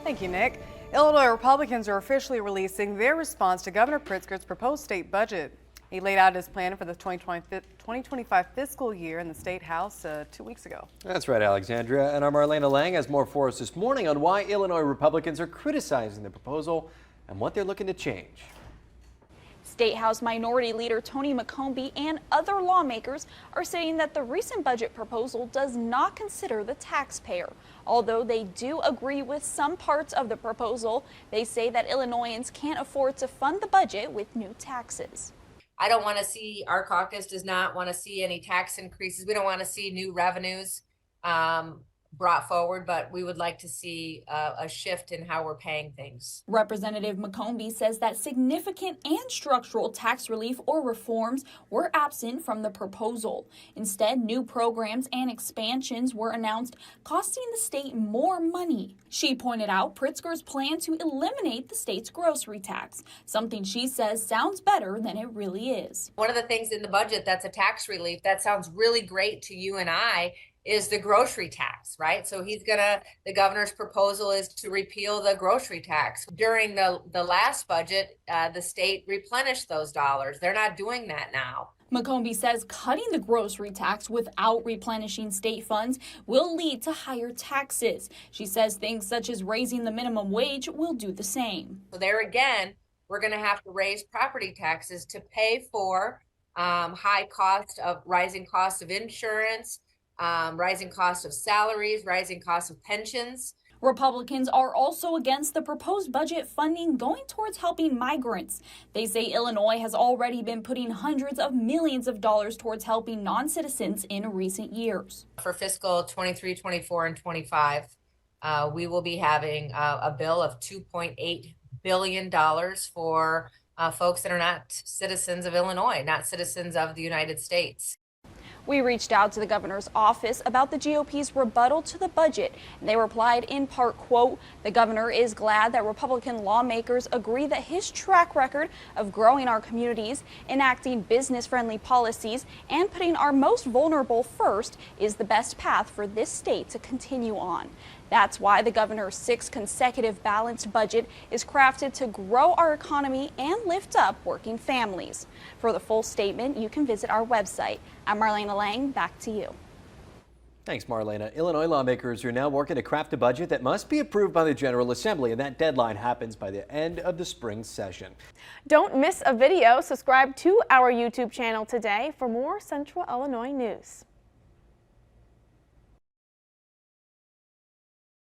Thank you, Nick. Illinois Republicans are officially releasing their response to Governor Pritzker's proposed state budget. He laid out his plan for the 2025 fiscal year in the State House 2 weeks ago. That's right, Alexandria. And our Marlena Lang has more for us this morning on why Illinois Republicans are criticizing the proposal and what they're looking to change. State House Minority Leader Tony McCombie and other lawmakers are saying that the recent budget proposal does not consider the taxpayer. Although they do agree with some parts of the proposal, they say that Illinoisans can't afford to fund the budget with new taxes. I don't want to see, our caucus does not want to see any tax increases. We don't want to see new revenues brought forward, but we would like to see a shift in how we're paying things. Representative McCombie says that significant and structural tax relief or reforms were absent from the proposal. Instead, new programs and expansions were announced, costing the state more money. She pointed out Pritzker's plan to eliminate the state's grocery tax, something she says sounds better than it really is. One of the things in the budget that's a tax relief that sounds really great to you and I is the grocery tax, right? So the governor's proposal is to repeal the grocery tax. During the last budget, the state replenished those dollars. They're not doing that now. McCombie says cutting the grocery tax without replenishing state funds will lead to higher taxes. She says things such as raising the minimum wage will do the same. So there again, we're going to have to raise property taxes to pay for rising costs of insurance, rising cost of salaries, rising cost of pensions. Republicans are also against the proposed budget funding going towards helping migrants. They say Illinois has already been putting hundreds of millions of dollars towards helping non-citizens in recent years. For fiscal 23, 24, and 25, we will be having a bill of $2.8 billion for folks that are not citizens of Illinois, not citizens of the United States. We reached out to the governor's office about the GOP's rebuttal to the budget, and they replied in part, quote, "The governor is glad that Republican lawmakers agree that his track record of growing our communities, enacting business-friendly policies, and putting our most vulnerable first is the best path for this state to continue on. That's why the governor's 6th consecutive balanced budget is crafted to grow our economy and lift up working families." For the full statement, you can visit our website. I'm Marlena Lang. Back to you. Thanks, Marlena. Illinois lawmakers are now working to craft a budget that must be approved by the General Assembly, and that deadline happens by the end of the spring session. Don't miss a video. Subscribe to our YouTube channel today for more Central Illinois news.